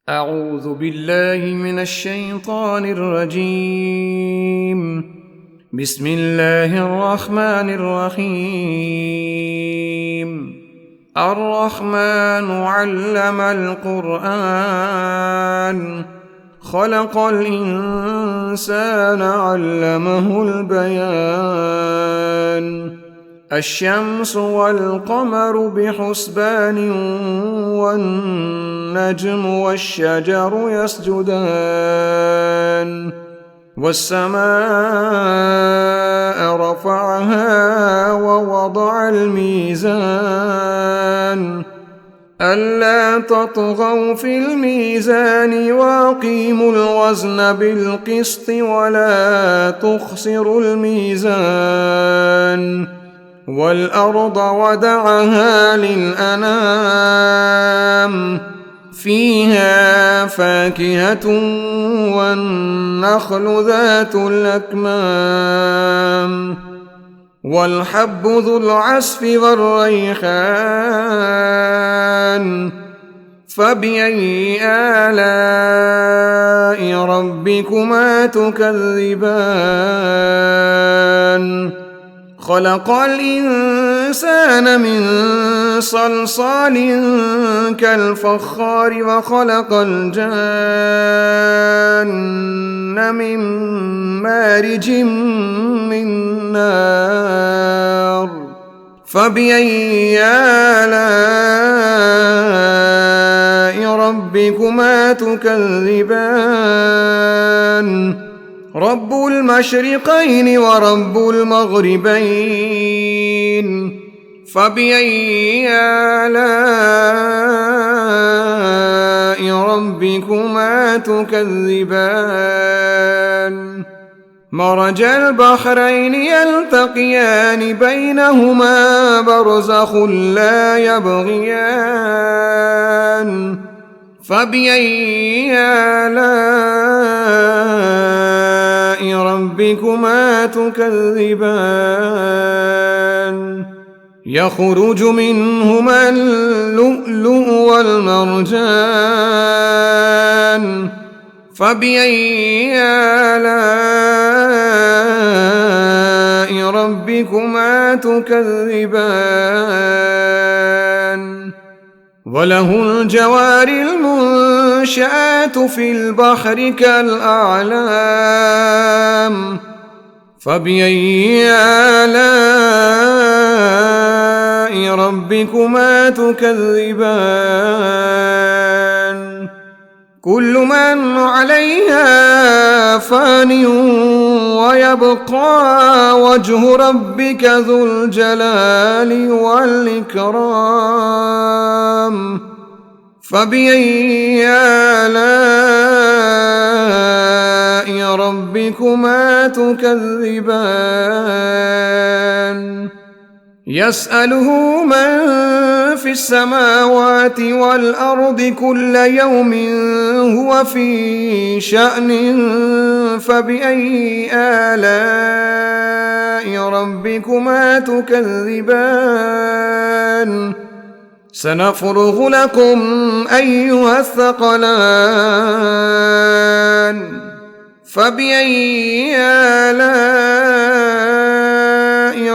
أعوذ بالله من الشيطان الرجيم. بسم الله الرحمن الرحيم. الرحمن علم القرآن خلق الإنسان علمه البيان. الشمس والقمر بحسبان والنجم والشجر يسجدان. والسماء رفعها ووضع الميزان ألا تطغوا في الميزان وأقيموا الوزن بالقسط ولا تخسروا الميزان. والأرض وضعها للأنام فيها فاكهة والنخل ذات الأكمام والحب ذو العصف والريحان. فبأي آلاء ربكما تكذبان؟ خلق الإنسان من صلصال كالفخار وخلق الجن من مارج من نار. فبأي آلاء ربكما تكذبان؟ رب المشرقين ورب المغربين. فبأي آلاء ربكما تكذبان؟ مرج البحرين يلتقيان بينهما برزخ لا يبغيان. فبأي آلاء ربكما تكذبان؟ يخرج منهما اللؤلؤ والمرجان. فبأي آلاء ربكما تكذبان؟ وله الجوار المنشآت في البحر كالأعلام. فبأي آلاء ربكما تكذبان؟ كل من عليها فان ويبقى وجه ربك ذو الجلال والإكرام. فبأي آلاء ربكما تكذبان؟ يسأله من في السماوات والأرض كل يوم هو في شأن. فبأي آلاء ربكما تكذبان؟ سنفرغ لكم أيها الثقلان. فبأي آلاء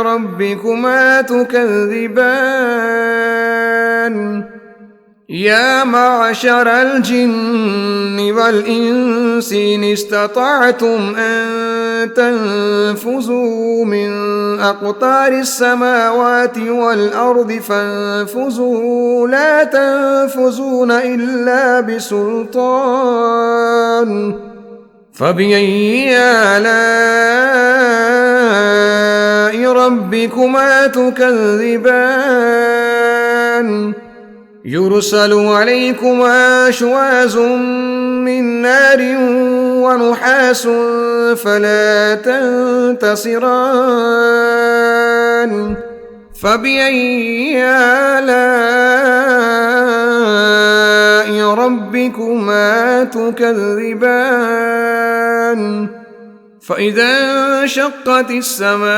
ربكما تكذبان؟ يا معشر الجن والإنس إن استطعتم أن تنفذوا من أقطار السماوات والأرض فانفذوا لا تنفذون إلا بسلطان. فبأي آلاء ربكما تكذبان؟ يرسل عليكما شواظ من نار ونحاس فلا تنتصران. فبأي آلاء ربكما تكذبان؟ فإذا انشقت السماء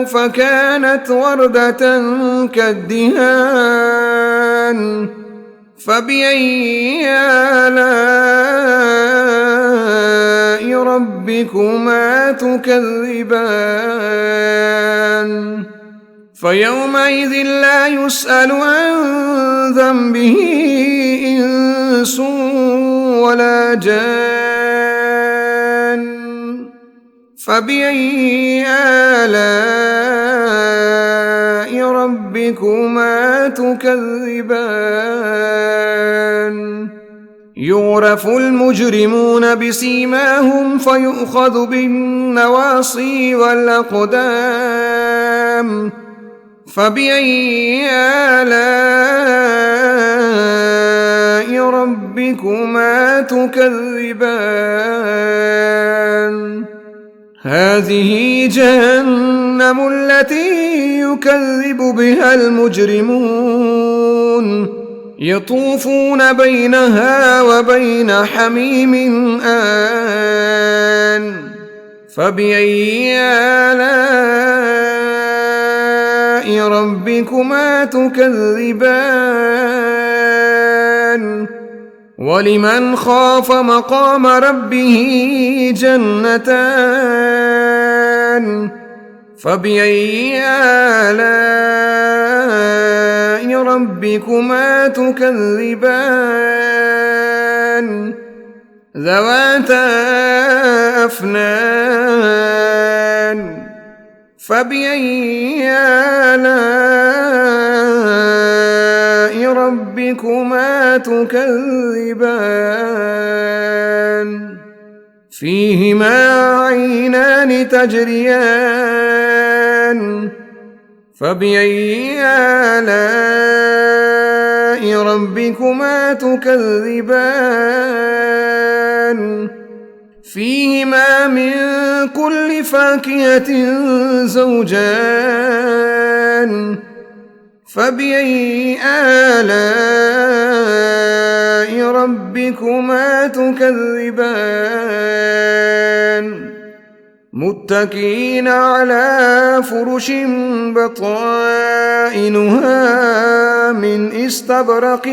فكانت وردة كالدهان. فبأي آلاء ربكما تكذبان فيومئذ لا يسأل عن ذنبه إنس ولا جان فبأي آلاء ربكما تكذبان يعرف المجرمون بسيماهم فيؤخذ بالنواصي والأقدام فبأي آلاء ربكما تكذبان هذه جهنم التي يكذب بها المجرمون يطوفون بينها وبين حميم آن فبأي آلاء ربكما تكذبان ولمن خاف مقام ربه جنتان فبأي آلاء ربكما تكذبان ذواتا أفنان فبأي آلاء ربكما تكذبان فيهما عينان تجريان فبأي آلاء ربكما تكذبان فيهما من كل فاكهة زوجان فبأي آلاء ربكما تكذبان متكئين على فرش بطائنها من استبرق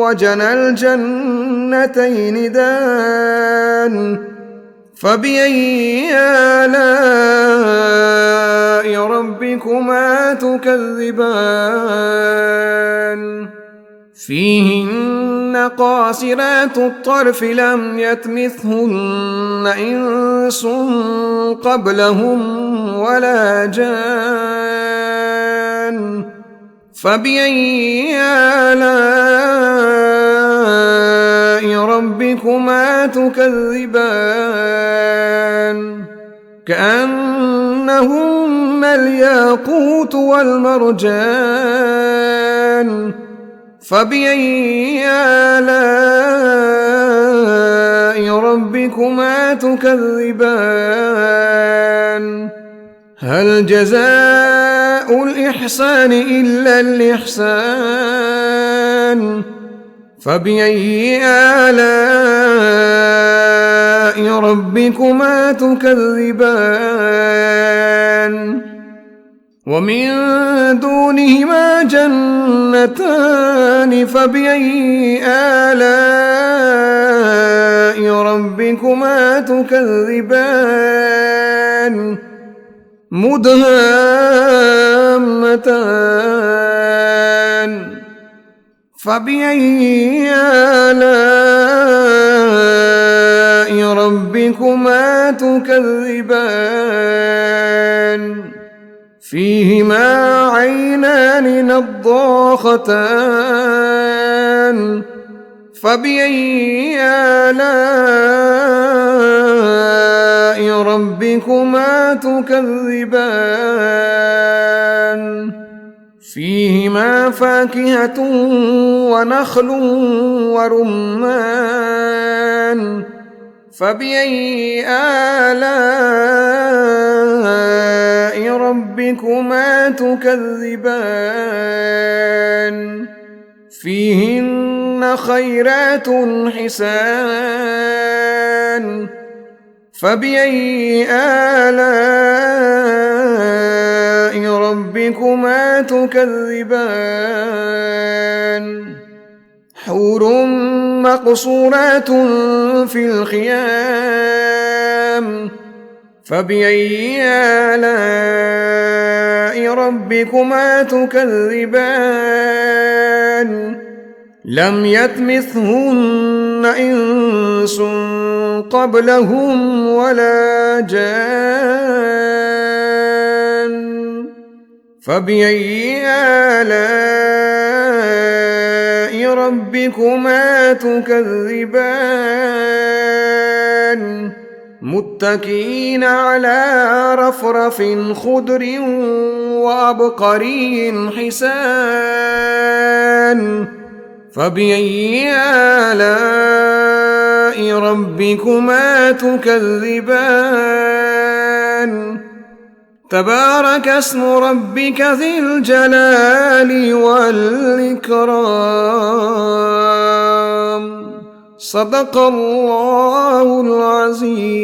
وجنى الجنتين دان فبأي آلاء ربكما تكذبان فيهن قاصرات الطرف لم يطمثهن إنس قبلهم ولا جان فبأي آلاء ربكما تكذبان كأنهن الياقوت والمرجان فبأي آلاء ربكما تكذبان هل جزاء الإحسان إلا الإحسان فبأي آلاء ربكما تكذبان ومن دونهما جنتان فبأي آلاء ربكما تكذبان مدهامتان فبأي آلاء ربكما تكذبان فيهما عينان نضاختان فبأي آلاء ربكما تكذبان فيهما فاكهة ونخل ورمان فبأي آلاء ربكما تكذبان فيهن خيرات حسان فبأي آلاء ربكما تكذبان حور مقصورات في الخيام فبأي آلاء ربكما تكذبان لم يطمثهن إنس قبلهم ولا جان فبأي آلاء ربكما تكذبان متكئين على رفرف خضر وعبقري حسان فبأي آلاء ربكما تكذبان تبارك اسم ربك ذي الجلال والإكرام صدق الله العظيم.